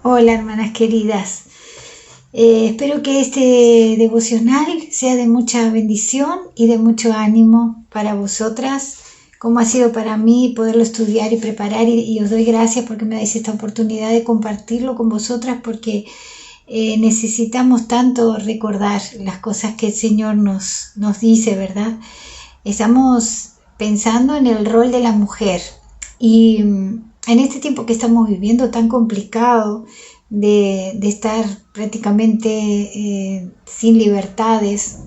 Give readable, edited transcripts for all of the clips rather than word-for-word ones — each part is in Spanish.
Hola, hermanas queridas. Espero que este devocional sea de mucha bendición y de mucho ánimo para vosotras, como ha sido para mí poderlo estudiar y preparar, y os doy gracias porque me dais esta oportunidad de compartirlo con vosotras, porque necesitamos tanto recordar las cosas que el Señor nos dice, ¿verdad? Estamos pensando en el rol de la mujer y en este tiempo que estamos viviendo tan complicado de estar prácticamente sin libertades,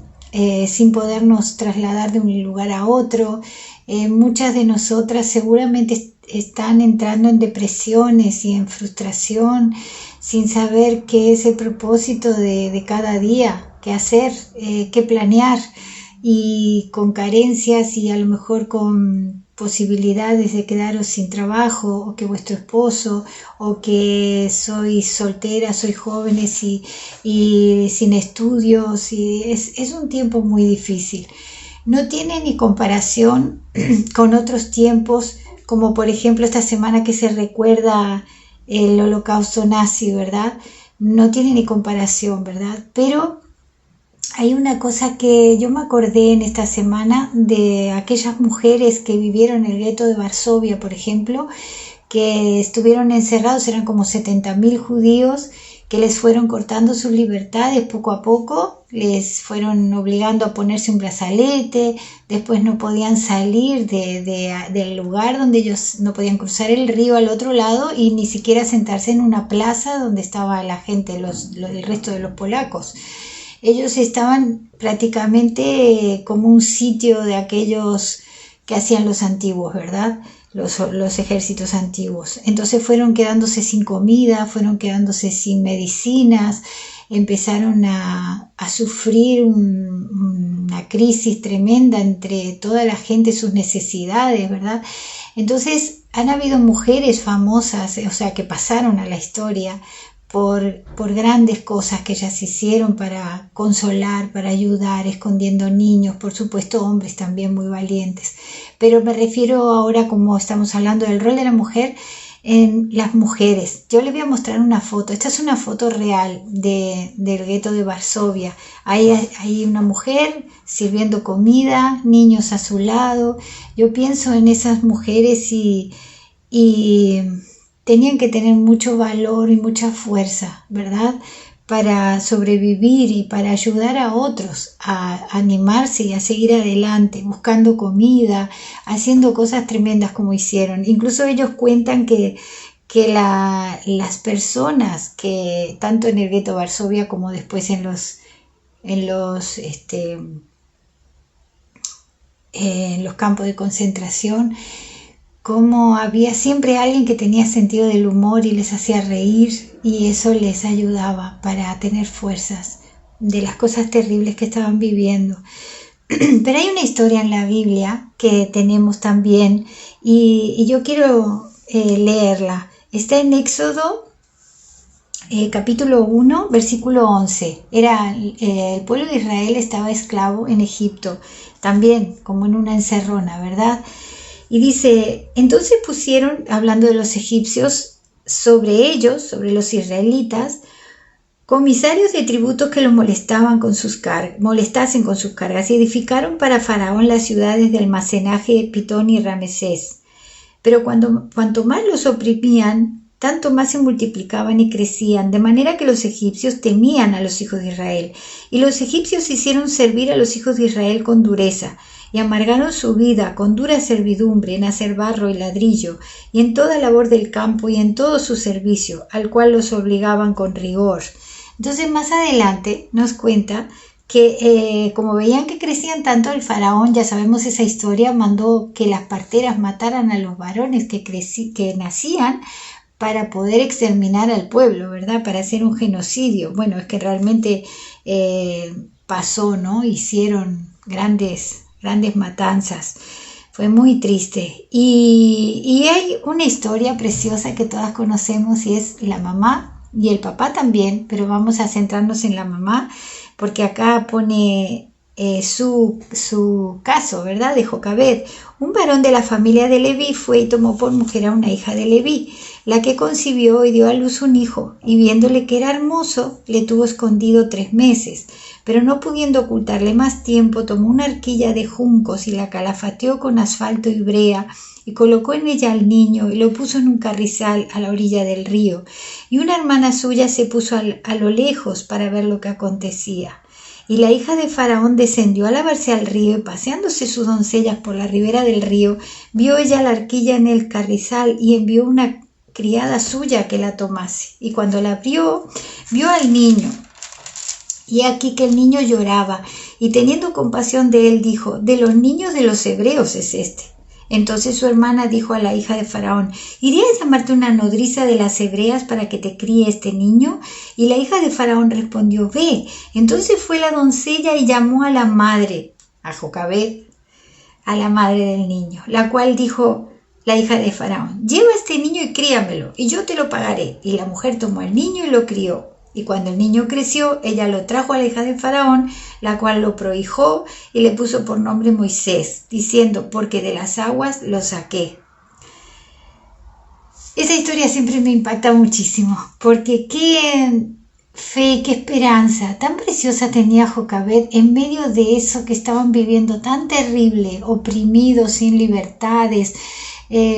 sin podernos trasladar de un lugar a otro, muchas de nosotras seguramente están entrando en depresiones y en frustración sin saber qué es el propósito de cada día, qué hacer, qué planear, y con carencias y a lo mejor con posibilidades de quedaros sin trabajo, o que vuestro esposo, o que sois solteras, sois jóvenes y sin estudios, y es un tiempo muy difícil. No tiene ni comparación con otros tiempos, como por ejemplo esta semana que se recuerda el holocausto nazi, ¿verdad? No tiene ni comparación, ¿verdad? Pero hay una cosa que yo me acordé en esta semana de aquellas mujeres que vivieron en el gueto de Varsovia, por ejemplo, que estuvieron encerrados, eran como 70.000 judíos, que les fueron cortando sus libertades poco a poco, les fueron obligando a ponerse un brazalete, después no podían salir del lugar donde ellos no podían cruzar el río al otro lado y ni siquiera sentarse en una plaza donde estaba la gente, el resto de los polacos. Ellos estaban prácticamente como un sitio de aquellos que hacían los antiguos, ¿verdad? Los ejércitos antiguos. Entonces fueron quedándose sin comida, fueron quedándose sin medicinas, empezaron a sufrir una crisis tremenda entre toda la gente, sus necesidades, ¿verdad? Entonces han habido mujeres famosas, o sea, que pasaron a la historia por grandes cosas que ellas hicieron para consolar, para ayudar, escondiendo niños, por supuesto hombres también muy valientes. Pero me refiero ahora, como estamos hablando del rol de la mujer, en las mujeres. Yo les voy a mostrar una foto. Esta es una foto real del gueto de Varsovia. Hay una mujer sirviendo comida, niños a su lado. Yo pienso en esas mujeres y tenían que tener mucho valor y mucha fuerza, ¿verdad?, para sobrevivir y para ayudar a otros a animarse y a seguir adelante, buscando comida, haciendo cosas tremendas como hicieron. Incluso ellos cuentan que las personas que tanto en el gueto de Varsovia como después en los campos de concentración, como había siempre alguien que tenía sentido del humor y les hacía reír, y eso les ayudaba para tener fuerzas de las cosas terribles que estaban viviendo. Pero hay una historia en la Biblia que tenemos también, y yo quiero leerla. Está en Éxodo capítulo 1, versículo 11. El pueblo de Israel estaba esclavo en Egipto, también como en una encerrona, ¿verdad? Y dice, entonces pusieron, hablando de los egipcios, sobre ellos, sobre los israelitas, comisarios de tributos que los molastasen con sus cargas, y edificaron para Faraón las ciudades de almacenaje Pitón y Ramesés. Pero cuanto más los oprimían, tanto más se multiplicaban y crecían, de manera que los egipcios temían a los hijos de Israel. Y los egipcios hicieron servir a los hijos de Israel con dureza, y amargaron su vida con dura servidumbre en hacer barro y ladrillo, y en toda labor del campo y en todo su servicio, al cual los obligaban con rigor. Entonces más adelante nos cuenta que como veían que crecían tanto, el faraón, ya sabemos esa historia, mandó que las parteras mataran a los varones que nacían, para poder exterminar al pueblo, ¿verdad?, para hacer un genocidio. Bueno, es que realmente pasó, ¿no? Hicieron grandes matanzas. Fue muy triste. Y hay una historia preciosa que todas conocemos, y es la mamá y el papá también, pero vamos a centrarnos en la mamá, porque acá pone su caso, ¿verdad? De Jocabed. Un varón de la familia de Leví fue y tomó por mujer a una hija de Leví, la que concibió y dio a luz un hijo, y viéndole que era hermoso, le tuvo escondido 3 meses. Pero no pudiendo ocultarle más tiempo, tomó una arquilla de juncos y la calafateó con asfalto y brea, y colocó en ella al niño y lo puso en un carrizal a la orilla del río. Y una hermana suya se puso a lo lejos para ver lo que acontecía. Y la hija de Faraón descendió a lavarse al río, y paseándose sus doncellas por la ribera del río, vio ella la arquilla en el carrizal y envió una criada suya que la tomase. Y cuando la abrió, vio al niño. Y aquí que el niño lloraba, y teniendo compasión de él, dijo: de los niños de los hebreos es este. Entonces su hermana dijo a la hija de Faraón: ¿iré a llamarte una nodriza de las hebreas para que te críe este niño? Y la hija de Faraón respondió: ve. Entonces fue la doncella y llamó a la madre, a Jocabed, a la madre del niño, la cual dijo la hija de Faraón: lleva a este niño y críamelo, y yo te lo pagaré. Y la mujer tomó al niño y lo crió. Y cuando el niño creció, ella lo trajo a la hija de Faraón, la cual lo prohijó y le puso por nombre Moisés, diciendo: porque de las aguas lo saqué. Esa historia siempre me impacta muchísimo, porque qué fe, qué esperanza tan preciosa tenía Jocabed en medio de eso que estaban viviendo tan terrible, oprimidos, sin libertades,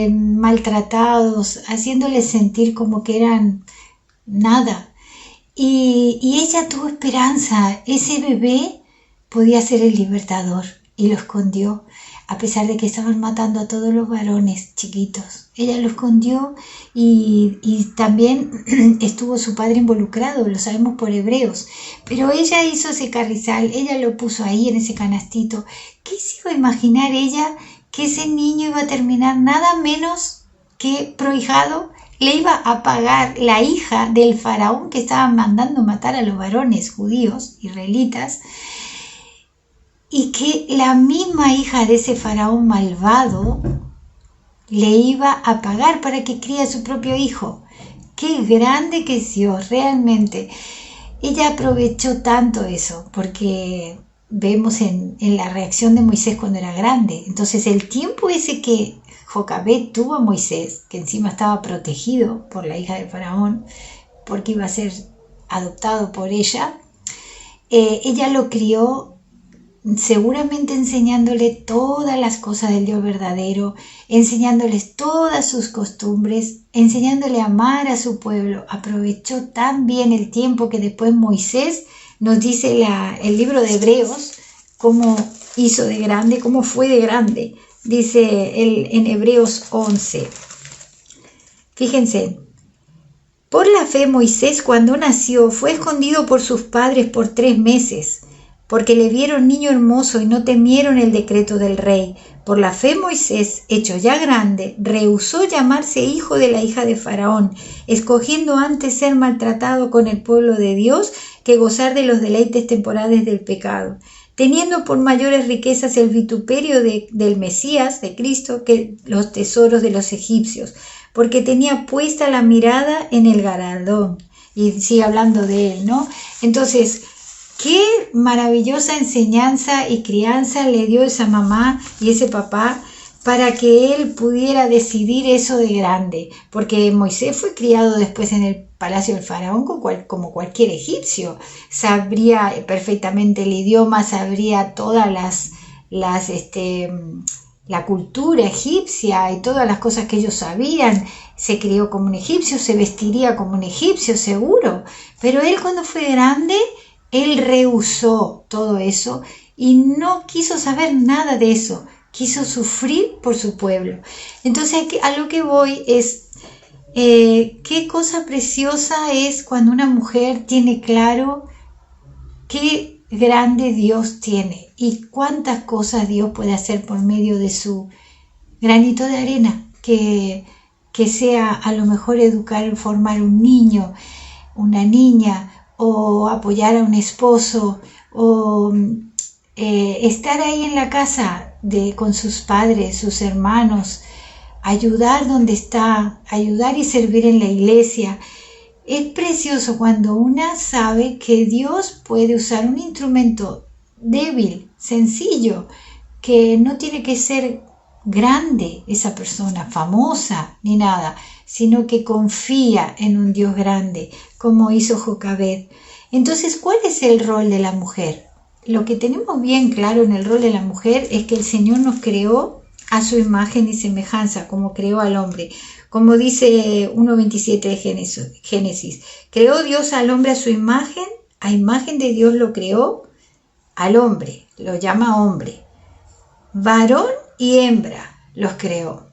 maltratados, haciéndoles sentir como que eran nada. Y ella tuvo esperanza. Ese bebé podía ser el libertador, y lo escondió, a pesar de que estaban matando a todos los varones chiquitos. Ella lo escondió, y también estuvo su padre involucrado, lo sabemos por Hebreos. Pero ella hizo ese carrizal, ella lo puso ahí en ese canastito. ¿Qué se iba a imaginar ella que ese niño iba a terminar nada menos que prohijado? Le iba a pagar la hija del faraón que estaba mandando matar a los varones judíos, israelitas, y que la misma hija de ese faraón malvado le iba a pagar para que críe a su propio hijo. ¡Qué grande que es Dios! Realmente, ella aprovechó tanto eso, porque vemos en la reacción de Moisés cuando era grande. Entonces, el tiempo ese que Jocabed tuvo a Moisés, que encima estaba protegido por la hija del faraón, porque iba a ser adoptado por ella, ella lo crió seguramente enseñándole todas las cosas del Dios verdadero, enseñándoles todas sus costumbres, enseñándole a amar a su pueblo. Aprovechó tan bien el tiempo que después Moisés nos dice el libro de Hebreos cómo hizo de grande, cómo fue de grande. Dice en Hebreos 11. Fíjense: por la fe Moisés, cuando nació, fue escondido por sus padres por 3 meses, porque le vieron niño hermoso y no temieron el decreto del rey. Por la fe Moisés, hecho ya grande, rehusó llamarse hijo de la hija de Faraón, escogiendo antes ser maltratado con el pueblo de Dios que gozar de los deleites temporales del pecado, teniendo por mayores riquezas el vituperio del Mesías, de Cristo, que los tesoros de los egipcios, porque tenía puesta la mirada en el galardón. Y sigue hablando de él, ¿no? Entonces, qué maravillosa enseñanza y crianza le dio esa mamá y ese papá para que él pudiera decidir eso de grande, porque Moisés fue criado después en el palacio del faraón como cualquier egipcio. Sabría perfectamente el idioma, sabría todas la cultura egipcia y todas las cosas que ellos sabían. Se crió como un egipcio, se vestiría como un egipcio seguro, pero él cuando fue grande, él rehusó todo eso y no quiso saber nada de eso, quiso sufrir por su pueblo. Entonces a lo que voy es, qué cosa preciosa es cuando una mujer tiene claro qué grande Dios tiene y cuántas cosas Dios puede hacer por medio de su granito de arena, que sea a lo mejor educar, formar un niño, una niña, o apoyar a un esposo, o estar ahí en la casa con sus padres, sus hermanos, ayudar donde está, ayudar y servir en la iglesia. Es precioso cuando una sabe que Dios puede usar un instrumento débil sencillo, que no tiene que ser grande esa persona, famosa ni nada, sino que confía en un Dios grande, como hizo Jocabed. Entonces, ¿cuál es el rol de la mujer? Lo que tenemos bien claro en el rol de la mujer es que el Señor nos creó a su imagen y semejanza, como creó al hombre. Como dice 1.27 de Génesis, creó Dios al hombre a su imagen, a imagen de Dios lo creó al hombre, lo llama hombre. Varón y hembra los creó.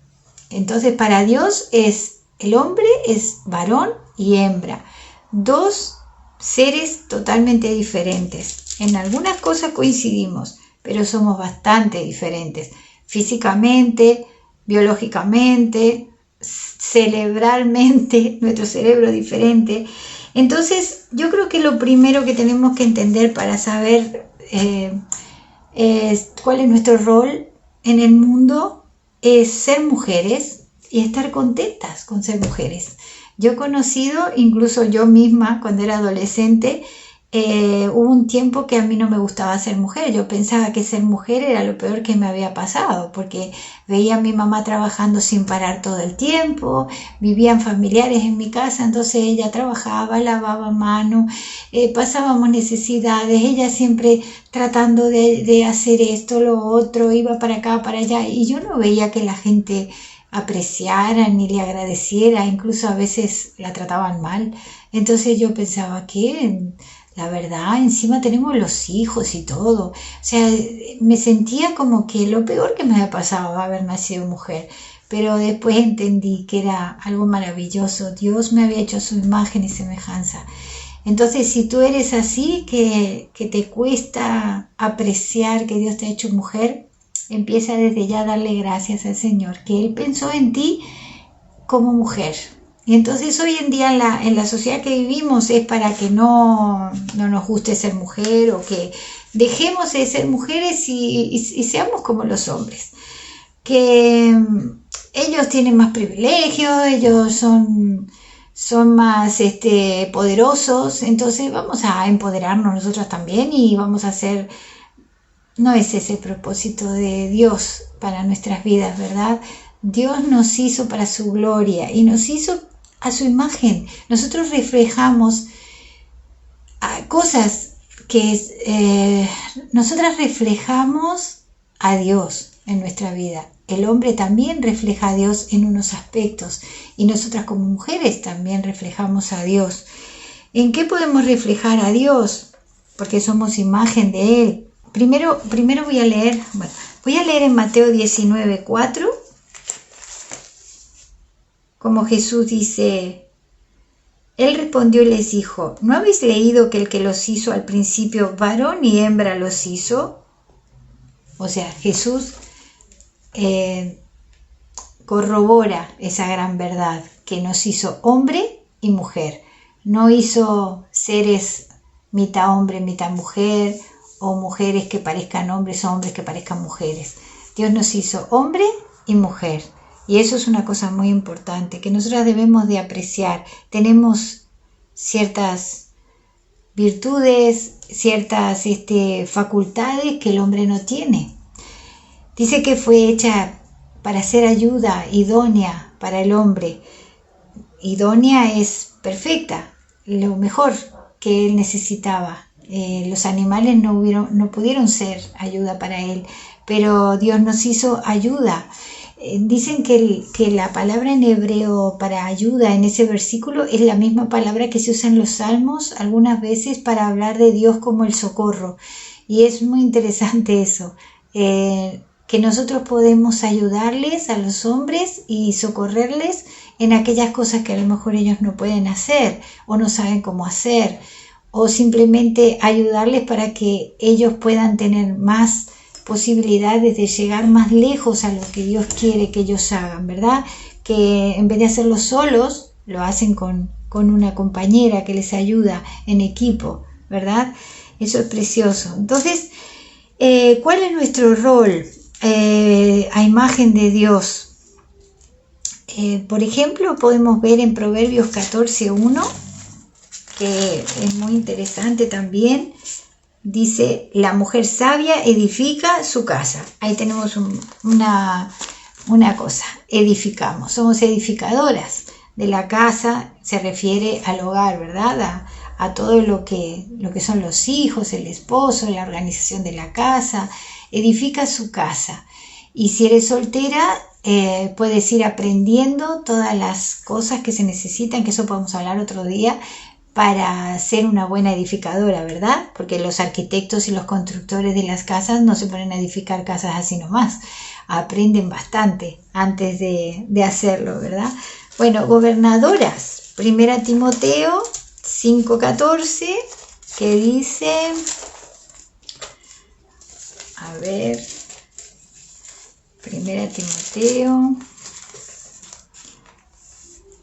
Entonces para Dios el hombre es varón y hembra, dos seres totalmente diferentes. En algunas cosas coincidimos, pero somos bastante diferentes, físicamente, biológicamente, cerebralmente, nuestro cerebro es diferente. Entonces yo creo que lo primero que tenemos que entender para saber cuál es nuestro rol en el mundo es ser mujeres y estar contentas con ser mujeres. Yo he conocido, incluso yo misma cuando era adolescente, hubo un tiempo que a mí no me gustaba ser mujer. Yo pensaba que ser mujer era lo peor que me había pasado, porque veía a mi mamá trabajando sin parar todo el tiempo, vivían familiares en mi casa, entonces ella trabajaba, lavaba mano, pasábamos necesidades, ella siempre tratando de hacer esto, lo otro, iba para acá, para allá, y yo no veía que la gente apreciara ni le agradeciera, incluso a veces la trataban mal. Entonces yo pensaba que la verdad, encima tenemos los hijos y todo. O sea, me sentía como que lo peor que me había pasado haber nacido mujer. Pero después entendí que era algo maravilloso. Dios me había hecho a su imagen y semejanza. Entonces, si tú eres así, que te cuesta apreciar que Dios te ha hecho mujer, empieza desde ya a darle gracias al Señor, que Él pensó en ti como mujer. Y entonces hoy en día en la sociedad que vivimos es para que no nos guste ser mujer, o que dejemos de ser mujeres y seamos como los hombres. Que ellos tienen más privilegios, ellos son más poderosos, entonces vamos a empoderarnos nosotros también y vamos a hacer... No es ese el propósito de Dios para nuestras vidas, ¿verdad? Dios nos hizo para su gloria y nos hizo a su imagen. Nosotros reflejamos cosas que nosotras reflejamos a Dios en nuestra vida. El hombre también refleja a Dios en unos aspectos y nosotras como mujeres también reflejamos a Dios. ¿En qué podemos reflejar a Dios? Porque somos imagen de Él. Primero voy a leer en Mateo 19:4, como Jesús dice, Él respondió y les dijo, ¿no habéis leído que el que los hizo al principio, varón y hembra los hizo? O sea, Jesús corrobora esa gran verdad, que nos hizo hombre y mujer. No hizo seres mitad hombre, mitad mujer, o mujeres que parezcan hombres o hombres que parezcan mujeres. Dios nos hizo hombre y mujer. Y eso es una cosa muy importante que nosotras debemos de apreciar. Tenemos ciertas virtudes, ciertas facultades que el hombre no tiene. Dice que fue hecha para ser ayuda idónea para el hombre. Idónea es perfecta, lo mejor que él necesitaba. Los animales no pudieron ser ayuda para él, pero Dios nos hizo ayuda. Dicen que la palabra en hebreo para ayuda en ese versículo es la misma palabra que se usa en los salmos algunas veces para hablar de Dios como el socorro, y es muy interesante eso, que nosotros podemos ayudarles a los hombres y socorrerles en aquellas cosas que a lo mejor ellos no pueden hacer o no saben cómo hacer, o simplemente ayudarles para que ellos puedan tener más posibilidades de llegar más lejos a lo que Dios quiere que ellos hagan, ¿verdad? Que en vez de hacerlo solos, lo hacen con una compañera que les ayuda en equipo, ¿verdad? Eso es precioso. Entonces, ¿cuál es nuestro rol a imagen de Dios? Por ejemplo, podemos ver en Proverbios 14:1, que es muy interesante también. dice, la mujer sabia edifica su casa. Ahí tenemos una cosa, edificamos, somos edificadoras de la casa, se refiere al hogar, ¿verdad? A todo lo que son los hijos, el esposo, la organización de la casa, edifica su casa. Y si eres soltera, puedes ir aprendiendo todas las cosas que se necesitan, que eso podemos hablar otro día, para ser una buena edificadora, ¿verdad? Porque los arquitectos y los constructores de las casas no se ponen a edificar casas así nomás, aprenden bastante antes de hacerlo, ¿verdad? Bueno, gobernadoras, 1 Timoteo 5:14, que dice, a ver, 1 Timoteo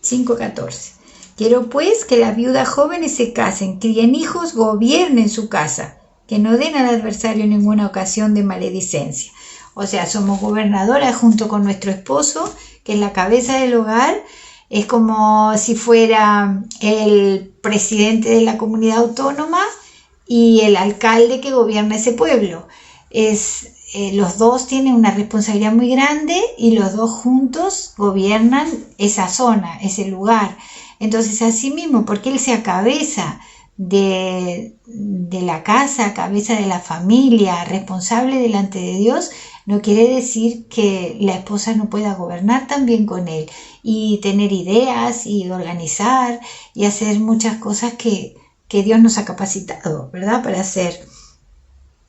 5:14. Quiero pues que las viudas jóvenes se casen, críen hijos, gobiernen su casa, que no den al adversario ninguna ocasión de maledicencia. O sea, somos gobernadoras junto con nuestro esposo, que es la cabeza del hogar. Es como si fuera el presidente de la comunidad autónoma y el alcalde que gobierna ese pueblo. Los dos tienen una responsabilidad muy grande y los dos juntos gobiernan esa zona, ese lugar. Entonces, así mismo, porque él sea cabeza de la casa, cabeza de la familia, responsable delante de Dios, no quiere decir que la esposa no pueda gobernar también con él y tener ideas y organizar y hacer muchas cosas que Dios nos ha capacitado, ¿verdad?, para hacer.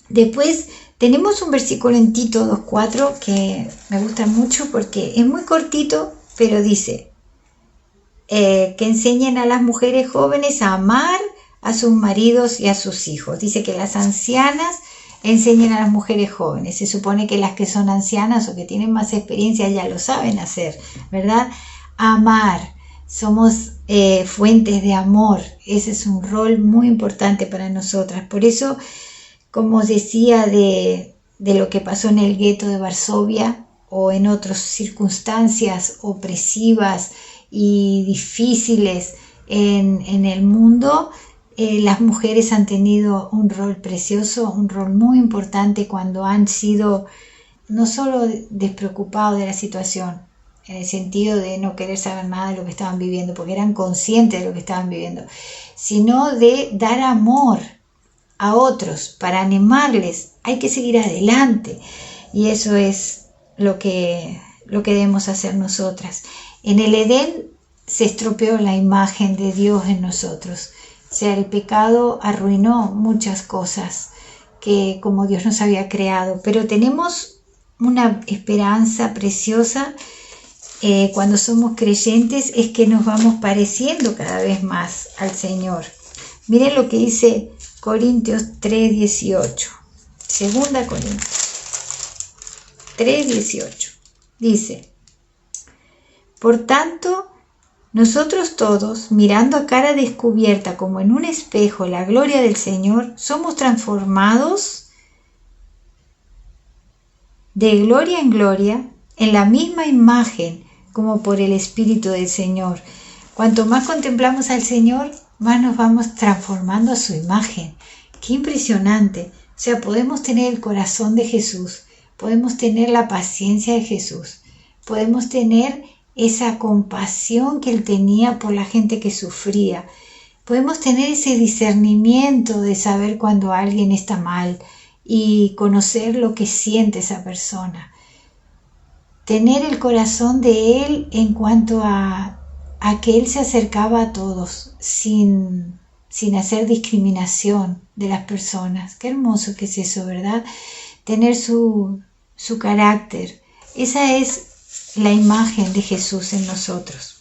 Después tenemos un versículo en Tito 2:4 que me gusta mucho porque es muy cortito, pero dice que enseñen a las mujeres jóvenes a amar a sus maridos y a sus hijos. Dice que las ancianas enseñen a las mujeres jóvenes. Se supone que las que son ancianas o que tienen más experiencia ya lo saben hacer, ¿verdad? Amar. Somos fuentes de amor. Ese es un rol muy importante para nosotras. Por eso, como os decía de lo que pasó en el gueto de Varsovia o en otras circunstancias opresivas y difíciles en el mundo, las mujeres han tenido un rol precioso, un rol muy importante cuando han sido no solo despreocupados de la situación, en el sentido de no querer saber nada de lo que estaban viviendo, porque eran conscientes de lo que estaban viviendo, sino de dar amor a otros para animarles. Hay que seguir adelante y eso es lo que debemos hacer nosotras. En el Edén se estropeó la imagen de Dios en nosotros. O sea, el pecado arruinó muchas cosas que como Dios nos había creado, pero tenemos una esperanza preciosa cuando somos creyentes, es que nos vamos pareciendo cada vez más al Señor. Miren lo que dice Corintios 3:18, 2 Corintios 3:18, dice: por tanto, nosotros todos, mirando a cara descubierta como en un espejo la gloria del Señor, somos transformados de gloria en gloria en la misma imagen como por el Espíritu del Señor. Cuanto más contemplamos al Señor, más nos vamos transformando a su imagen. ¡Qué impresionante! O sea, podemos tener el corazón de Jesús, podemos tener la paciencia de Jesús, podemos tener esa compasión que Él tenía por la gente que sufría. Podemos tener ese discernimiento de saber cuando alguien está mal y conocer lo que siente esa persona. Tener el corazón de Él en cuanto a que Él se acercaba a todos sin hacer discriminación de las personas. Qué hermoso que es eso, ¿verdad? Tener su carácter. Esa es la imagen de Jesús en nosotros.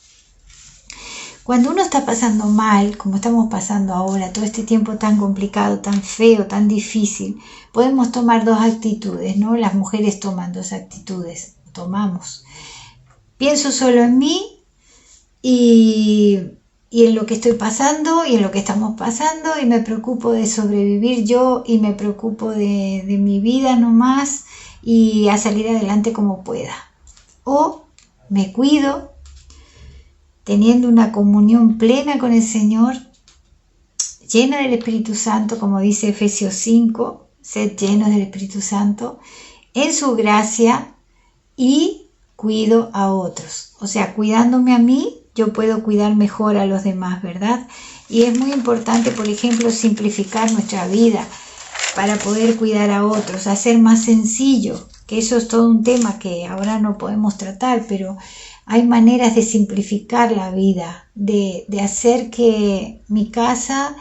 Cuando uno está pasando mal, como estamos pasando ahora, todo este tiempo tan complicado, tan feo, tan difícil, podemos tomar dos actitudes, ¿no? Las mujeres toman dos actitudes, tomamos. Pienso solo en mí y en lo que estoy pasando y en lo que estamos pasando y me preocupo de sobrevivir yo y me preocupo de mi vida nomás y a salir adelante como pueda. O me cuido, teniendo una comunión plena con el Señor, llena del Espíritu Santo, como dice Efesios 5, sed llenos del Espíritu Santo, en su gracia, y cuido a otros. O sea, cuidándome a mí, yo puedo cuidar mejor a los demás, ¿verdad? Y es muy importante, por ejemplo, simplificar nuestra vida para poder cuidar a otros, hacer más sencillo, que eso es todo un tema que ahora no podemos tratar, pero hay maneras de simplificar la vida, de hacer que mi casa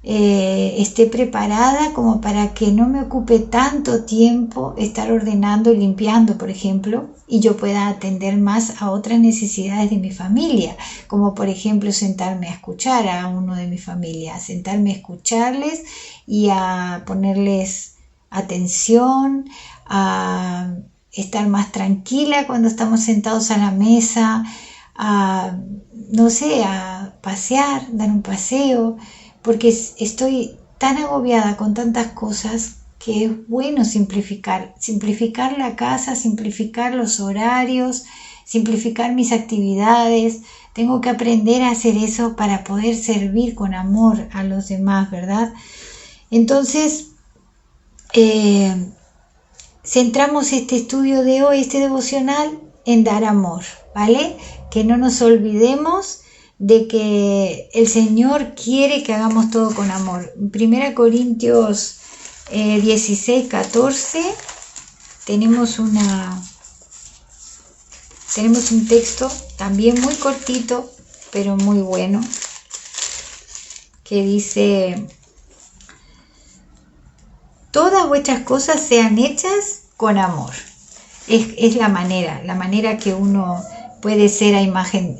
esté preparada como para que no me ocupe tanto tiempo estar ordenando y limpiando, por ejemplo, y yo pueda atender más a otras necesidades de mi familia, como por ejemplo sentarme a escuchar a uno de mi familia, sentarme a escucharles y a ponerles atención, a estar más tranquila cuando estamos sentados a la mesa, a, no sé, a pasear, dar un paseo, porque estoy tan agobiada con tantas cosas que es bueno simplificar la casa, simplificar los horarios, simplificar mis actividades. Tengo que aprender a hacer eso para poder servir con amor a los demás, ¿verdad? Entonces, centramos este estudio de hoy, este devocional, en dar amor, ¿vale? Que no nos olvidemos de que el Señor quiere que hagamos todo con amor. 1 Corintios 16, 14 tenemos un texto también muy cortito, pero muy bueno, que dice: todas vuestras cosas sean hechas con amor. Es la manera que uno puede ser imagen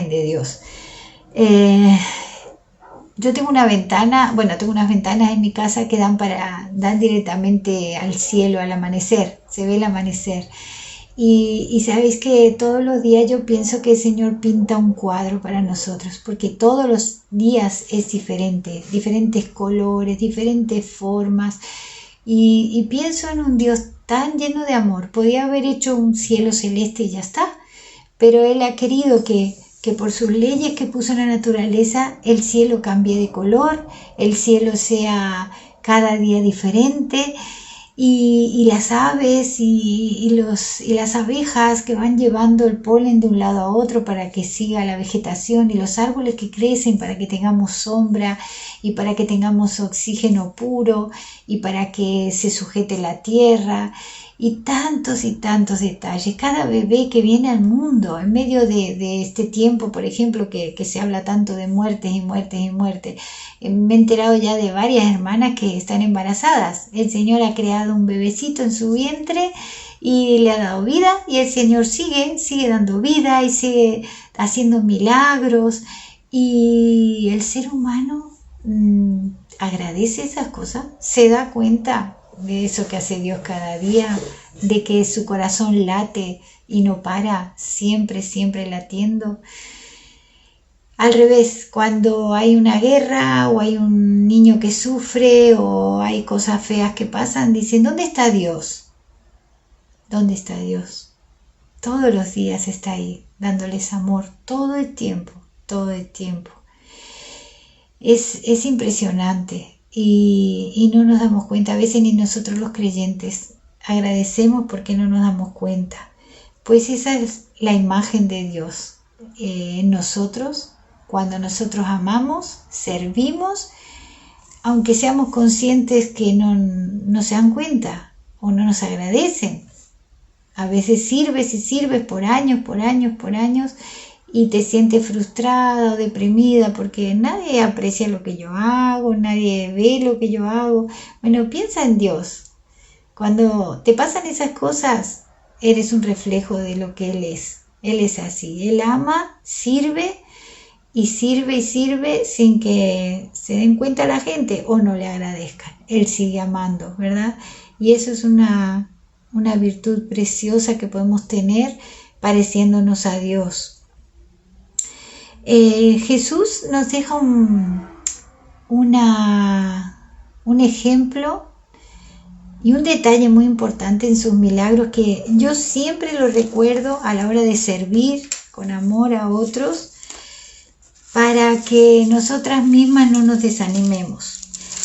de Dios. Yo tengo unas ventanas en mi casa que dan directamente al cielo, al amanecer, se ve el amanecer. Y sabéis que todos los días yo pienso que el Señor pinta un cuadro para nosotros, porque todos los días es diferente, diferentes colores, diferentes formas. Y pienso en un Dios tan lleno de amor. Podía haber hecho un cielo celeste y ya está, pero Él ha querido que por sus leyes que puso en la naturaleza, el cielo cambie de color, el cielo sea cada día diferente, y las aves y las abejas que van llevando el polen de un lado a otro para que siga la vegetación, y los árboles que crecen para que tengamos sombra y para que tengamos oxígeno puro y para que se sujete la tierra, y tantos detalles. Cada bebé que viene al mundo en medio de este tiempo, por ejemplo, que se habla tanto de muertes y muertes y muertes. Me he enterado ya de varias hermanas que están embarazadas. El Señor ha creado un bebecito en su vientre y le ha dado vida, y el Señor sigue dando vida y sigue haciendo milagros, y el ser humano agradece esas cosas, se da cuenta de eso que hace Dios cada día, de que su corazón late y no para, siempre latiendo. Al revés, cuando hay una guerra o hay un niño que sufre o hay cosas feas que pasan, dicen: ¿dónde está Dios? ¿Dónde está Dios? Todos los días está ahí, dándoles amor, todo el tiempo. Es impresionante. Y no nos damos cuenta, a veces ni nosotros los creyentes agradecemos porque no nos damos cuenta. Pues esa es la imagen de Dios en nosotros. Cuando nosotros amamos, servimos, aunque seamos conscientes que no se dan cuenta o no nos agradecen. A veces sirves y sirves por años, y te sientes frustrada o deprimida porque nadie aprecia lo que yo hago, nadie ve lo que yo hago. Bueno, piensa en Dios. Cuando te pasan esas cosas, eres un reflejo de lo que Él es. Él es así. Él ama, sirve sin que se den cuenta la gente o no le agradezcan. Él sigue amando, ¿verdad? Y eso es una virtud preciosa que podemos tener pareciéndonos a Dios. Jesús nos deja un ejemplo y un detalle muy importante en sus milagros, que yo siempre lo recuerdo a la hora de servir con amor a otros, para que nosotras mismas no nos desanimemos.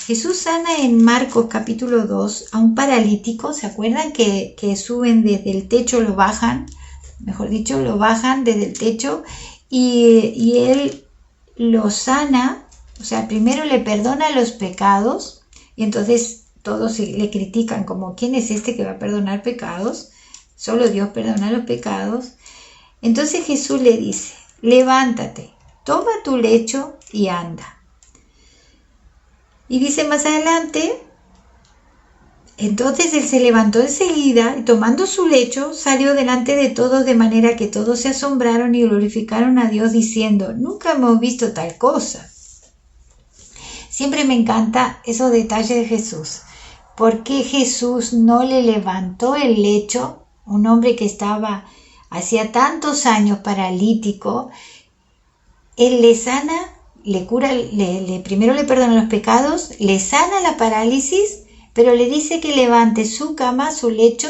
Jesús sana en Marcos capítulo 2 a un paralítico. ¿Se acuerdan que suben desde el techo, lo bajan desde el techo y Él lo sana? O sea, primero le perdona los pecados y entonces todos le critican como ¿quién es este que va a perdonar pecados? Solo Dios perdona los pecados. Entonces Jesús le dice, levántate, toma tu lecho y anda. Y dice más adelante, entonces él se levantó enseguida y tomando su lecho salió delante de todos, de manera que todos se asombraron y glorificaron a Dios diciendo, nunca hemos visto tal cosa. Siempre me encanta esos detalles de Jesús. ¿Por qué Jesús no le levantó el lecho? Un hombre que estaba hacía tantos años paralítico, Él le sana, le cura, primero le perdona los pecados, le sana la parálisis, pero le dice que levante su cama, su lecho,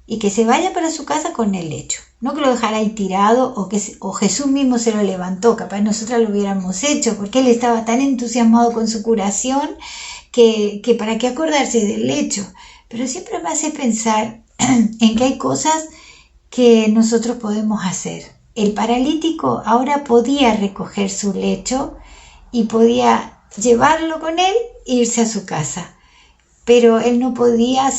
y que se vaya para su casa con el lecho. No que lo dejara ahí tirado o Jesús mismo se lo levantó, capaz nosotras lo hubiéramos hecho, porque Él estaba tan entusiasmado con su curación que para qué acordarse del lecho. Pero siempre me hace pensar en que hay cosas que nosotros podemos hacer. El paralítico ahora podía recoger su lecho y podía llevarlo con él e irse a su casa. Pero él no podía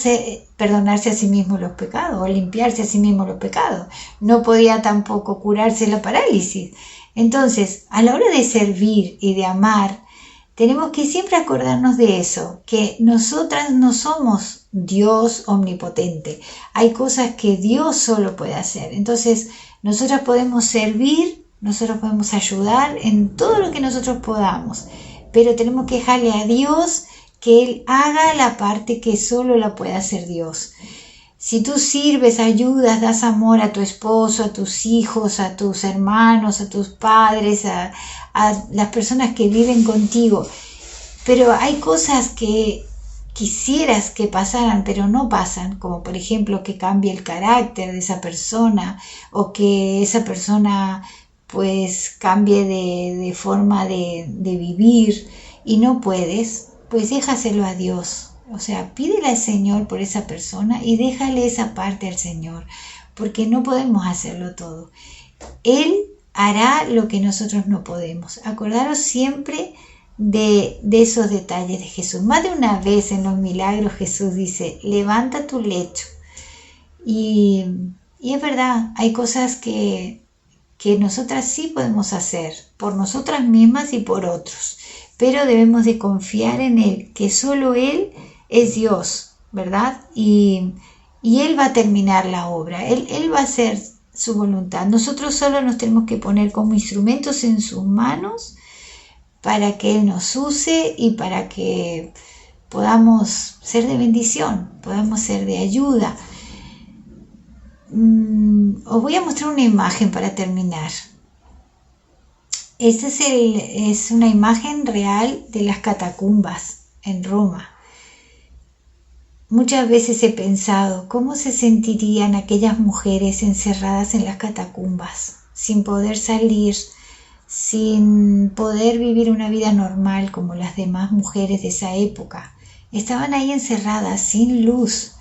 perdonarse a sí mismo los pecados o limpiarse a sí mismo los pecados. No podía tampoco curarse la parálisis. Entonces, a la hora de servir y de amar, tenemos que siempre acordarnos de eso, que nosotras no somos Dios omnipotente. Hay cosas que Dios solo puede hacer. Entonces, nosotras podemos servir, nosotros podemos ayudar en todo lo que nosotros podamos, pero tenemos que dejarle a Dios que Él haga la parte que solo la puede hacer Dios. Si tú sirves, ayudas, das amor a tu esposo, a tus hijos, a tus hermanos, a tus padres, a las personas que viven contigo, pero hay cosas que quisieras que pasaran, pero no pasan, como por ejemplo que cambie el carácter de esa persona o que esa persona pues cambie de forma de vivir y no puedes, pues déjaselo a Dios. O sea, pídele al Señor por esa persona y déjale esa parte al Señor, porque no podemos hacerlo todo. Él hará lo que nosotros no podemos. Acordaros siempre de esos detalles de Jesús. Más de una vez en los milagros Jesús dice, levanta tu lecho. Y es verdad, hay cosas que nosotras sí podemos hacer, por nosotras mismas y por otros. Pero debemos de confiar en Él, que solo Él es Dios, ¿verdad? Y Él va a terminar la obra, Él va a hacer su voluntad. Nosotros solo nos tenemos que poner como instrumentos en sus manos para que Él nos use y para que podamos ser de bendición, podamos ser de ayuda. Os voy a mostrar una imagen para terminar. Esta es una imagen real de las catacumbas en Roma. Muchas veces he pensado cómo se sentirían aquellas mujeres encerradas en las catacumbas, sin poder salir, sin poder vivir una vida normal como las demás mujeres de esa época. Estaban ahí encerradas, sin luz,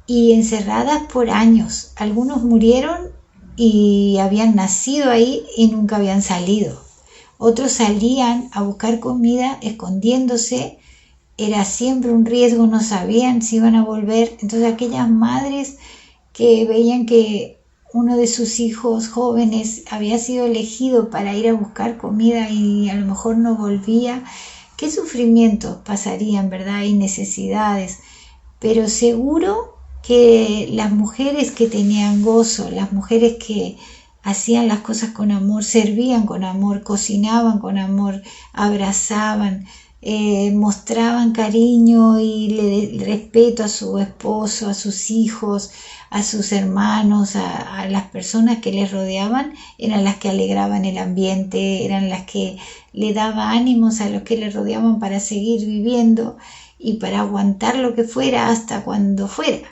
y encerradas por años. Algunos murieron y habían nacido ahí y nunca habían salido. Otros salían a buscar comida escondiéndose. Era siempre un riesgo, no sabían si iban a volver. Entonces aquellas madres que veían que uno de sus hijos jóvenes había sido elegido para ir a buscar comida y a lo mejor no volvía, qué sufrimientos pasarían, ¿verdad? Y necesidades. Pero seguro que las mujeres que tenían gozo, las mujeres que hacían las cosas con amor, servían con amor, cocinaban con amor, abrazaban, mostraban cariño y respeto a su esposo, a sus hijos, a sus hermanos, a las personas que les rodeaban, eran las que alegraban el ambiente, eran las que le daban ánimos a los que les rodeaban para seguir viviendo y para aguantar lo que fuera hasta cuando fuera.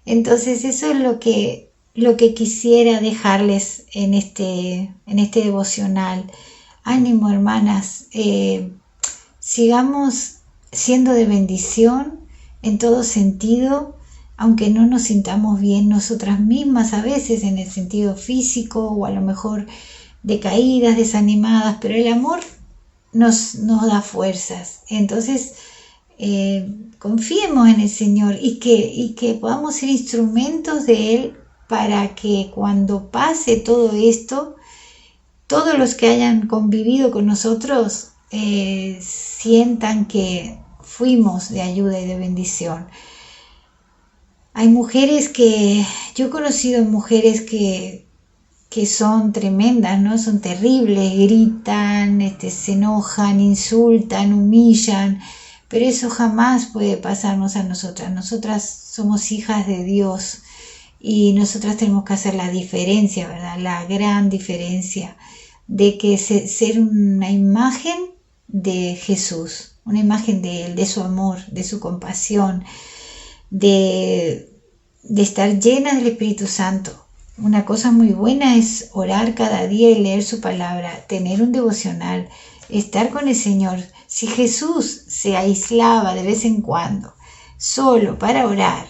Entonces eso es lo que quisiera dejarles en este devocional. Ánimo, hermanas, sigamos siendo de bendición en todo sentido, aunque no nos sintamos bien nosotras mismas a veces en el sentido físico o a lo mejor decaídas, desanimadas, pero el amor nos da fuerzas. Entonces, confiemos en el Señor y que podamos ser instrumentos de Él para que cuando pase todo esto, todos los que hayan convivido con nosotros sientan que fuimos de ayuda y de bendición. Hay mujeres yo he conocido mujeres que son tremendas, ¿no? Son terribles, gritan, se enojan, insultan, humillan, pero eso jamás puede pasarnos a nosotras. Nosotras somos hijas de Dios y nosotras tenemos que hacer la diferencia, ¿verdad? La gran diferencia de que ser una imagen de Jesús, una imagen de Él, de su amor, de su compasión, de estar llena del Espíritu Santo. Una cosa muy buena es orar cada día y leer su palabra, tener un devocional, estar con el Señor. Si Jesús se aislaba de vez en cuando, solo para orar,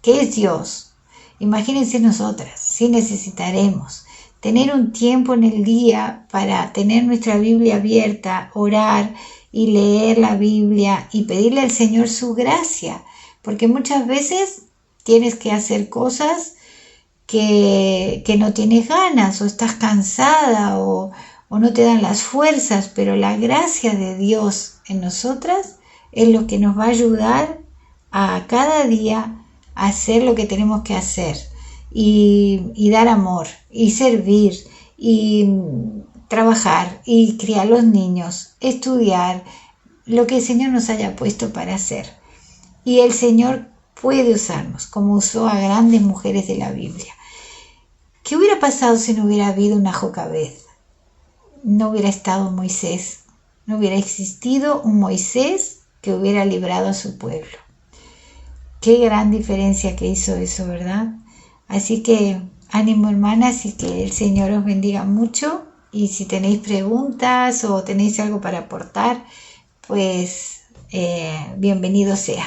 que es Dios, imagínense nosotras, si necesitaremos tener un tiempo en el día para tener nuestra Biblia abierta, orar y leer la Biblia y pedirle al Señor su gracia, porque muchas veces tienes que hacer cosas que no tienes ganas o estás cansada o no te dan las fuerzas, pero la gracia de Dios en nosotras es lo que nos va a ayudar a cada día a hacer lo que tenemos que hacer y dar amor y servir y trabajar y criar a los niños, estudiar lo que el Señor nos haya puesto para hacer. Y el Señor puede usarnos como usó a grandes mujeres de la Biblia. ¿Qué hubiera pasado si no hubiera habido una Jocabed? No hubiera estado Moisés, no hubiera existido un Moisés que hubiera librado a su pueblo. Qué gran diferencia que hizo eso, ¿verdad? Así que ánimo, hermanas, y que el Señor os bendiga mucho. Y si tenéis preguntas o tenéis algo para aportar, pues bienvenido sea.